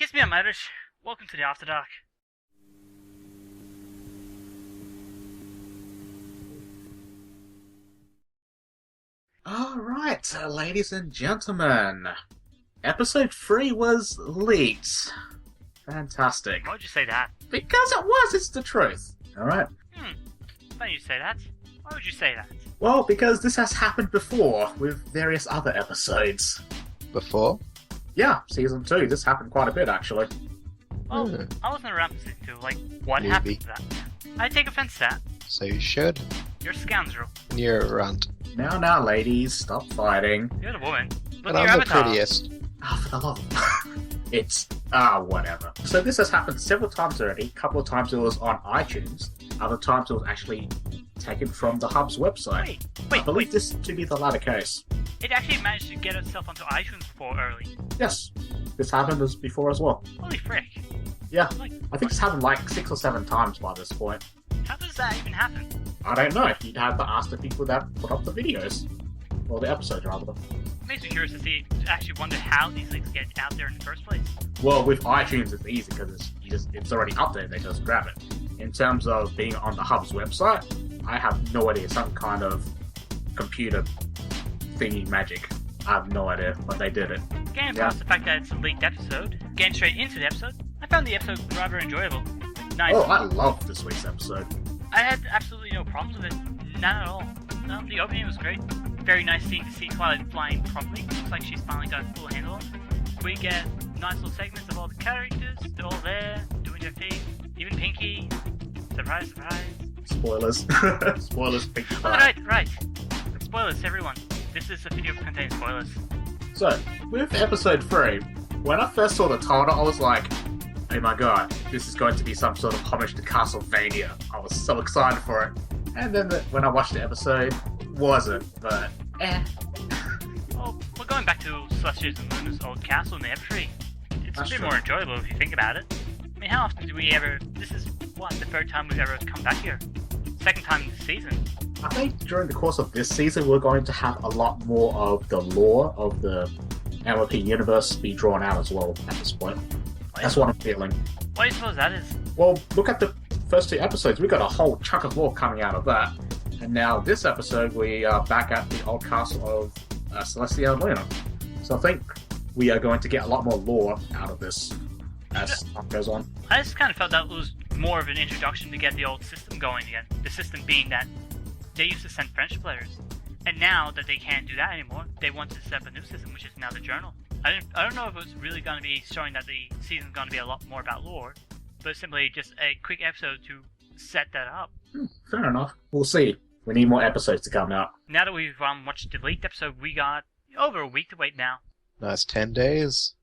Kiss me up, Irish. Welcome to the AfterDark. Alright, ladies and gentlemen. Episode 3 was leaked. Fantastic. Why would you say that? Because it was, it's the truth. Alright? Funny you say that. Why would you say that? Well, because this has happened before with various other episodes. Before? Yeah, season 2. This happened quite a bit, actually. Well, I wasn't around for season 2. Like, what Newbie. happened to that? I take offense to that. So you should. You're a scoundrel. And you're a runt. Now, ladies, stop fighting. You're the woman. Look And at your I'm the avatar. prettiest. For the love of... It's... whatever. So this has happened several times already. A couple of times it was on iTunes. Other times it was actually taken from the Hub's website. I believe this to be the latter case. It actually managed to get itself onto iTunes before early. Yes, this happened before as well. Holy frick. Yeah, Like, I think it's happened like 6 or 7 times by this point. how does that even happen? I don't know. You'd have to ask the people that put up the videos. Or the episodes, rather. It makes me curious to see, to actually wonder how these leaks get out there in the first place. Well, with iTunes it's easy because it's already up there, they just grab it. In terms of being on the Hub's website, I have no idea. Some kind of computer thingy magic. I have no idea, but they did it. Getting Yeah. past the fact that it's a leaked episode, getting straight into the episode, I found the episode rather enjoyable. Nice. Oh, I loved this week's episode. I had absolutely no problems with it. None at all. The opening was great. Very nice scene to see Twilight flying properly. Looks like she's finally got a full handle on it. We get nice little segments of all the characters. They're all there, doing their thing. Even Pinky. Surprise, surprise. Spoilers. Spoilers, big Oh, time. right. Spoilers, everyone. This is a video containing spoilers. So, with episode 3, when I first saw the title, I was like, oh my god, this is going to be some sort of homage to Castlevania. I was so excited for it. And then when I watched the episode, wasn't, but Well, we're going back to Celestia's and Luna's old castle in the Evertree. It's That's a bit true. more enjoyable if you think about it. I mean, how often do we ever... This is, the third time we've ever come back here? Second time this season. I think during the course of this season, we're going to have a lot more of the lore of the MLP universe be drawn out as well at this point. That's what I'm feeling. What do you suppose that is? Well, look at the first 2 episodes. We got a whole chunk of lore coming out of that. And now this episode, we are back at the old castle of Celestia and Luna. So I think we are going to get a lot more lore out of this as time goes on. I just kind of felt that was more of an introduction to get the old system going again. The system being that they used to send French players. And now that they can't do that anymore, they want to set up a new system, which is now the journal. I don't know if it's really going to be showing that the season's going to be a lot more about lore, but simply just a quick episode to set that up. Fair enough. We'll see. We need more episodes to come out. Now that we've watched the leaked episode, we got over a week to wait now. Nice 10 days.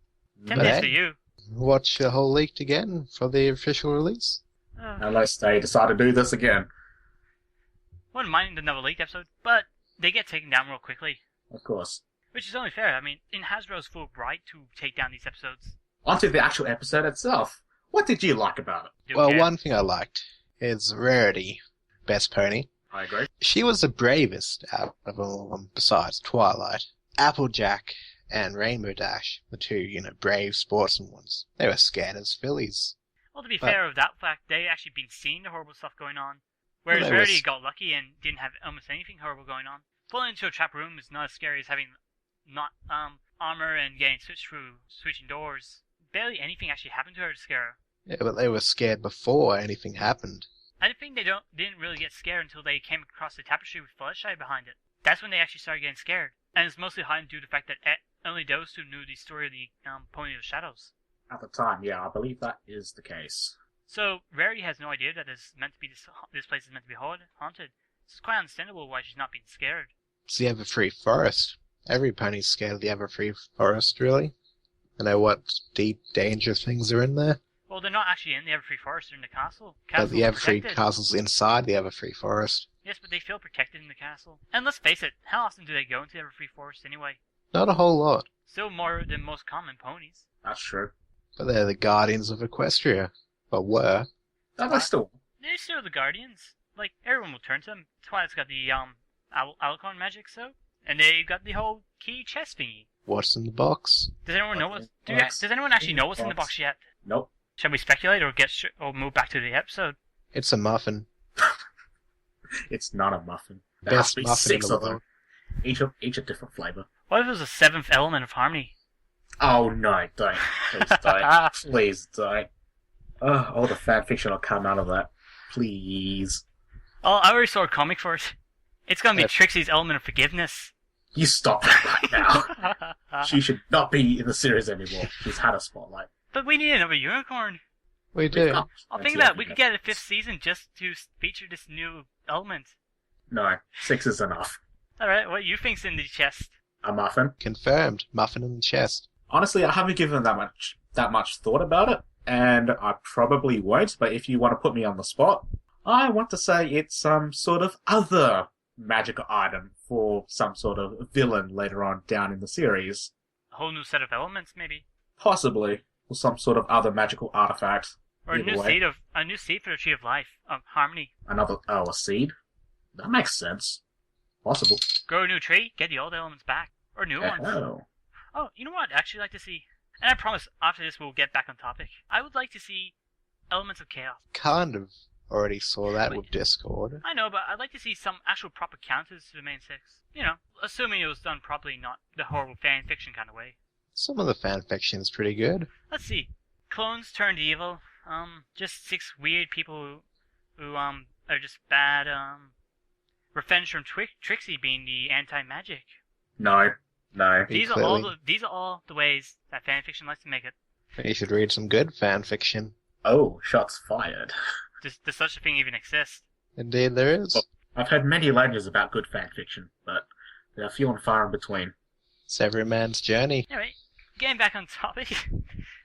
10 But days hey, for you. Watch the whole leaked again for the official release. Unless they decide to do this again. Wouldn't mind another leaked episode, but they get taken down real quickly. Of course. Which is only fair. I mean, in Hasbro's full right to take down these episodes. Onto the actual episode itself. What did you like about it? Do Well, care. one thing I liked is Rarity, best pony. I agree. She was the bravest out of all of them besides Twilight. Applejack and Rainbow Dash, the two, brave sportsmen ones. They were scared as fillies. Well, to be But- fair of that fact, they actually been seeing the horrible stuff going on. Whereas Well, they Rarity was- got lucky and didn't have almost anything horrible going on. Falling into a trap room is not as scary as having not armor and getting switching doors. Barely anything actually happened to her to scare her. Yeah, but they were scared before anything happened. I think they didn't really get scared until they came across the tapestry with Fluttershy behind it. That's when they actually started getting scared. And it's mostly hiding due to the fact that only those two knew the story of the Pony of the Shadows. At the time, yeah, I believe that is the case. So Rarity has no idea that this place is meant to be haunted. It's quite understandable why she's not being scared. It's the Everfree Forest. Every pony's scared of the Everfree Forest, really. They know what deep danger things are in there. Well, they're not actually in the Everfree Forest, they're in the castle. But the Castle's Everfree protected. Castle's inside the Everfree Forest. Yes, but they feel protected in the castle. And let's face it, how often do they go into the Everfree Forest anyway? Not a whole lot. Still more than most common ponies. That's true. But they're the guardians of Equestria. Or were. That's still... They're still the guardians. Like, everyone will turn to them. Twilight's got the Alicorn magic, so. And they've got the whole key chest thingy. What's in the box? Does anyone know does anyone actually know what's in the box yet? Nope. Shall we speculate or or move back to the episode? It's a muffin. It's not a muffin. There has Best to be muffin in 6 the of them. world. Each a different flavor. What if it was a 7th element of harmony? Oh no, don't. Please don't. Please don't. All the fanfiction will come out of that. Please. Oh, I already saw a comic for it. It's gonna be Trixie's element of forgiveness. You stop that right now. She should not be in the series anymore. She's had a spotlight. But we need another unicorn. We do. I'll think about it. We could get a 5th season just to feature this new element. No, 6 is enough. Alright, what you think's in the chest? A muffin. Confirmed. Muffin in the chest. Honestly, I haven't given that much thought about it, and I probably won't. But if you want to put me on the spot, I want to say it's some sort of other magical item for some sort of villain later on down in the series. A whole new set of elements, maybe? Possibly. Or some sort of other magical artifact. Or a new seed for the Tree of Life, of Harmony. A seed? That makes sense. Possible. Grow a new tree, get the old elements back. Or new ones. Oh, you know what I'd actually like to see? And I promise, after this we'll get back on topic. I would like to see elements of chaos. Kind of already saw that with Discord. I know, but I'd like to see some actual proper counters to the main 6. You know, assuming it was done properly, not the horrible fan fiction kind of way. Some of the fanfiction is pretty good. Let's see. Clones turned evil. Just 6 weird people who are just bad. Revenge from Trixie being the anti-magic. No. These are all the ways that fanfiction likes to make it. You should read some good fanfiction. Oh, shots fired. Does such a thing even exist? Indeed there is. Well, I've heard many legends about good fanfiction, but they are few and far in between. It's every man's journey. Anyway, getting back on topic.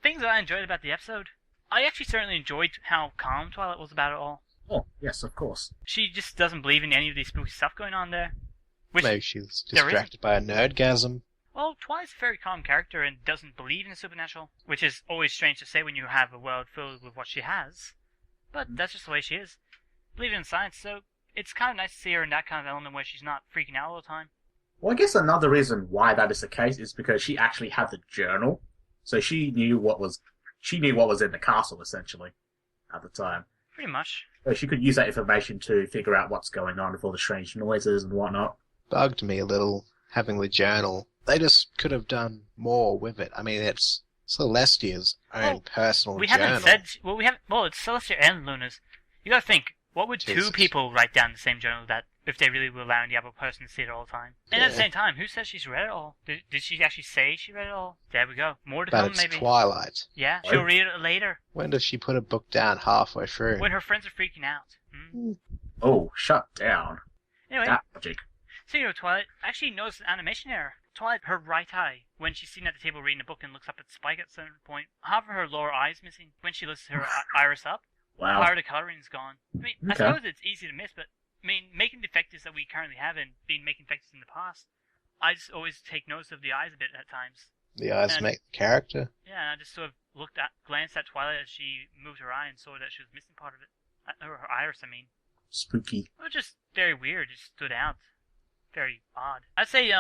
Things that I enjoyed about the episode. I actually certainly enjoyed how calm Twilight was about it all. Oh, yes, of course. She just doesn't believe in any of the spooky stuff going on there. Maybe she's distracted by a nerdgasm. Well, Twilight's a very calm character and doesn't believe in the supernatural, which is always strange to say when you have a world filled with what she has. But that's just the way she is. Believing in science, so it's kind of nice to see her in that kind of element where she's not freaking out all the time. Well, I guess another reason why that is the case is because she actually had the journal, so she knew what was in the castle, essentially, at the time. Pretty much. So she could use that information to figure out what's going on with all the strange noises and whatnot. Bugged me a little, having the journal. They just could have done more with it. I mean, it's Celestia's own personal journal. It's Celestia and Luna's. You gotta think, what would two people write down in the same journal that if they really were allowing the other person to see it all the time? And at the same time, who says she's read it all? Did she actually say she read it all? There we go. More to come, maybe. But it's Twilight. Yeah, she'll read it later. When does she put a book down halfway through? When her friends are freaking out. Oh, shut down. Anyway, that logic. Speaking of Twilight, I actually noticed an animation error. Twilight, her right eye, when she's sitting at the table reading a book and looks up at Spike at a certain point, half of her lower eye is missing. When she lifts her iris up, Wow. part of the coloring is gone. I mean, I suppose it's easy to miss, but I mean, making defectives that we currently have and been making defectives in the past, I just always take notice of the eyes a bit at times. The eyes make the character. Yeah, and I just sort of glanced at Twilight as she moved her eye and saw that she was missing part of it. Her iris, I mean. Spooky. It was just very weird. It just stood out. Very odd. I'd say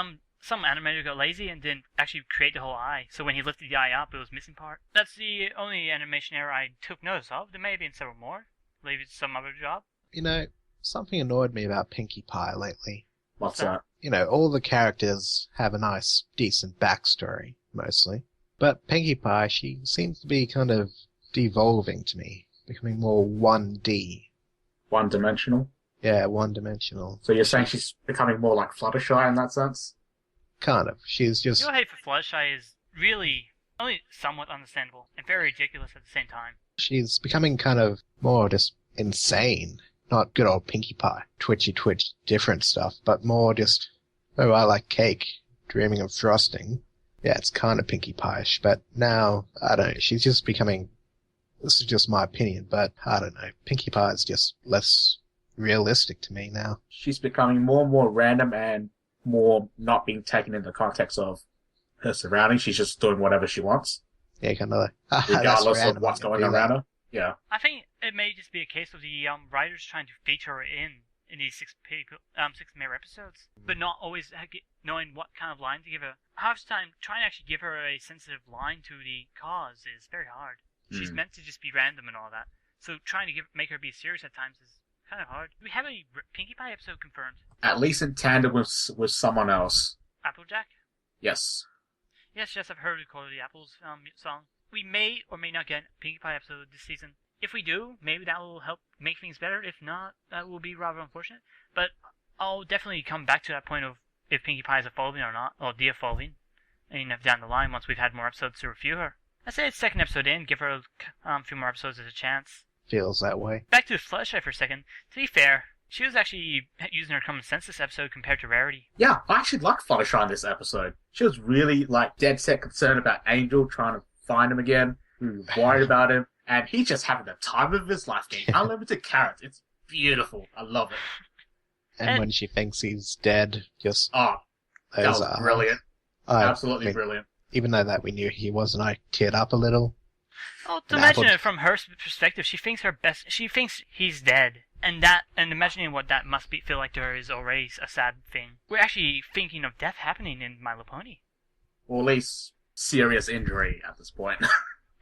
some animator got lazy and didn't actually create the whole eye. So when he lifted the eye up, it was missing part. That's the only animation error I took notice of. There may have been several more. Maybe it's some other job. You know, something annoyed me about Pinkie Pie lately. What's that? You know, all the characters have a nice, decent backstory, mostly. But Pinkie Pie, she seems to be kind of devolving to me. Becoming more 1D. One-dimensional? Yeah, one-dimensional. So you're saying she's becoming more like Fluttershy in that sense? Kind of. She's just... Your hate for Fluttershy is really only somewhat understandable and very ridiculous at the same time. She's becoming kind of more just insane. Not good old Pinkie Pie, twitchy, different stuff, but more just, oh, I like cake, dreaming of frosting. Yeah, it's kind of Pinkie Pie-ish, but now, I don't know, she's just becoming, this is just my opinion, but I don't know, Pinkie Pie is just less realistic to me now. She's becoming more and more random and more not being taken into the context of her surroundings. She's just doing whatever she wants. Yeah, kind of like, regardless of what's going on around her. Yeah. I think it may just be a case of the writers trying to feature her in in these 6 mirror episodes, but not always knowing what kind of line to give her. Half the time, trying to actually give her a sensitive line to the cause is very hard. She's meant to just be random and all that. So trying to make her be serious at times is kind of hard. Do we have a Pinkie Pie episode confirmed? At least in tandem with someone else. Applejack? Yes. Yes, I've heard the Quality Apples song. We may or may not get a Pinkie Pie episode this season. If we do, maybe that will help make things better. If not, that will be rather unfortunate. But I'll definitely come back to that point of if Pinkie Pie is evolving or not, or de-evolving. And down the line, once we've had more episodes to review her. I say it's second episode in, give her a few more episodes as a chance. Feels that way. Back to Fluttershy for a second. To be fair, she was actually using her common sense this episode compared to Rarity. Yeah, I actually liked Fluttershy in this episode. She was really, dead set concerned about Angel, trying to find him again. Worried about him. And he's just having the time of his life getting unlimited carrots. It's beautiful. I love it. And when she thinks he's dead, just... Oh, that was brilliant. Absolutely brilliant. Even though that we knew he wasn't, I teared up a little. Oh, to imagine it from her perspective, she thinks he's dead. And imagining what that must feel like to her is already a sad thing. We're actually thinking of death happening in My Little Pony. Or at least serious injury at this point.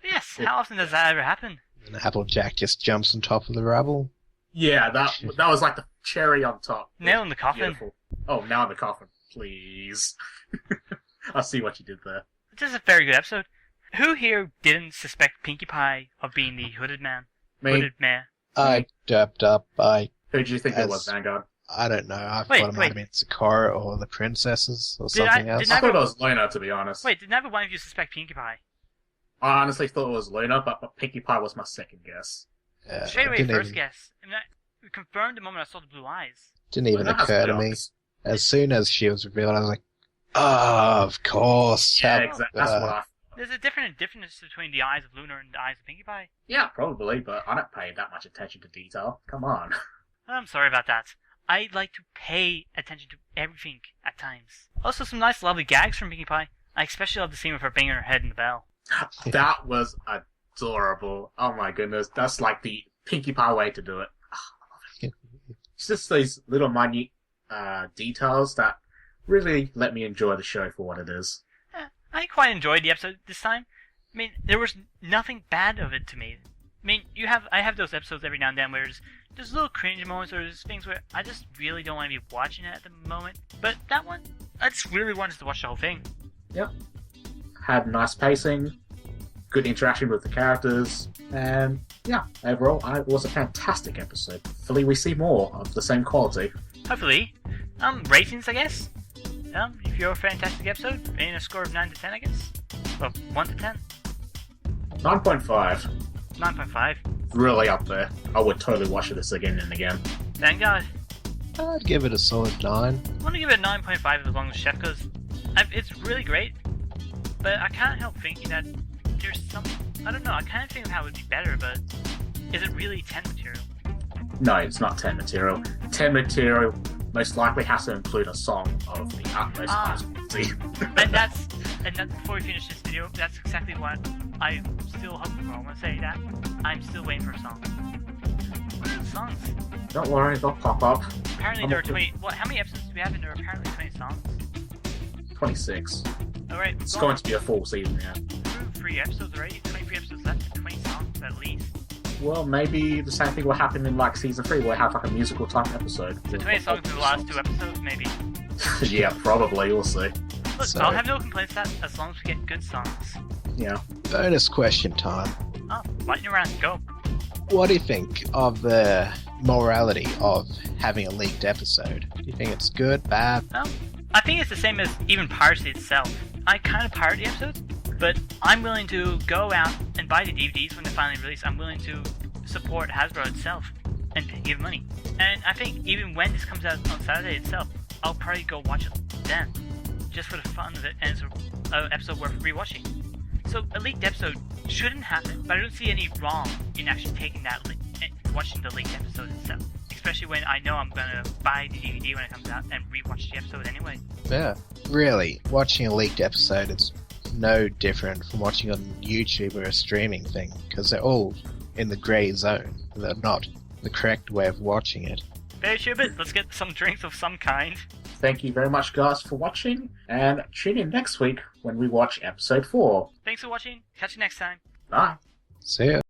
Yes, how often does that ever happen? And Applejack just jumps on top of the rubble. Yeah, that was like the cherry on top. Nail in the coffin. Beautiful. Oh, now in the coffin, please. I see what you did there. This is a very good episode. Who here didn't suspect Pinkie Pie of being the hooded man? Me. Hooded man. I dapped up. Who do you think it was, Vanguard? I don't know. I thought it might have been Sakura or the princesses or something else. I thought it was Luna, to be honest. Wait, did never one of you suspect Pinkie Pie? I honestly thought it was Luna, but Pinkie Pie was my second guess. Straight away, first guess. I mean, I confirmed the moment I saw the blue eyes. Didn't even occur to me. As soon as she was revealed, I was like, oh, of course. Yeah, exactly. That's what I thought. There's a difference between the eyes of Luna and the eyes of Pinkie Pie. Yeah, probably, but I don't pay that much attention to detail. Come on. I'm sorry about that. I like to pay attention to everything at times. Also, some nice, lovely gags from Pinkie Pie. I especially love the scene with her banging her head in the bell. That was adorable. Oh my goodness. That's like the Pinkie Pie way to do it. It's just these little minute details that really let me enjoy the show for what it is. I quite enjoyed the episode this time. I mean, there was nothing bad of it to me. I mean, I have those episodes every now and then where there's little cringe moments or there's things where I just really don't want to be watching it at the moment. But that one, I just really wanted to watch the whole thing. Yep. Had nice pacing, good interaction with the characters, and yeah, overall, it was a fantastic episode. Hopefully we see more of the same quality. Hopefully. Ratings, I guess? If you're a fantastic episode, in a score of 9 to 10, I guess? Well, 1 to 10? 9.5. 9.5. Really up there. I would totally watch this again and again. Thank God. I'd give it a solid 9. I want to give it a 9.5 as long as Chef, because it's really great, but I can't help thinking that there's some... I don't know, I kind of think how it would be better, but is it really 10 material? No, it's not 10 material. 10 material most likely has to include a song of the utmost quality. and that's before we finish this video, that's exactly what I'm still hoping for. I want to say that I'm still waiting for a song. What are the songs? Don't worry, they'll pop up. Apparently there are 20... How many episodes do we have? And there are apparently 20 songs. 26. Alright, it's going to be a full season, yeah. Through 3 episodes already, 23 episodes left, 20 songs at least. Well, maybe the same thing will happen in season 3, where we have a musical type episode. So 20 songs in the last 2 episodes, maybe. Yeah, probably, we'll see. Look, so, I'll have no complaints with that as long as we get good songs. Yeah. Bonus question time. Oh, lightning round, go. What do you think of the morality of having a leaked episode? Do you think it's good, bad? I think it's the same as even piracy itself. I kind of pirate the episodes, but I'm willing to go out and buy the DVDs when they're finally released. I'm willing to support Hasbro itself and give money. And I think even when this comes out on Saturday itself, I'll probably go watch it then, just for the fun of it, and it's an episode worth rewatching. So a leaked episode shouldn't happen, but I don't see any wrong in actually taking that and watching the leaked episode itself. Especially when I know I'm gonna buy the DVD when it comes out and rewatch the episode anyway. Yeah, really, watching a leaked episode is no different from watching on YouTube or a streaming thing, because they're all in the grey zone. They're not the correct way of watching it. Very true, but let's get some drinks of some kind. Thank you very much, guys, for watching, and tune in next week when we watch episode 4. Thanks for watching. Catch you next time. Bye. See ya.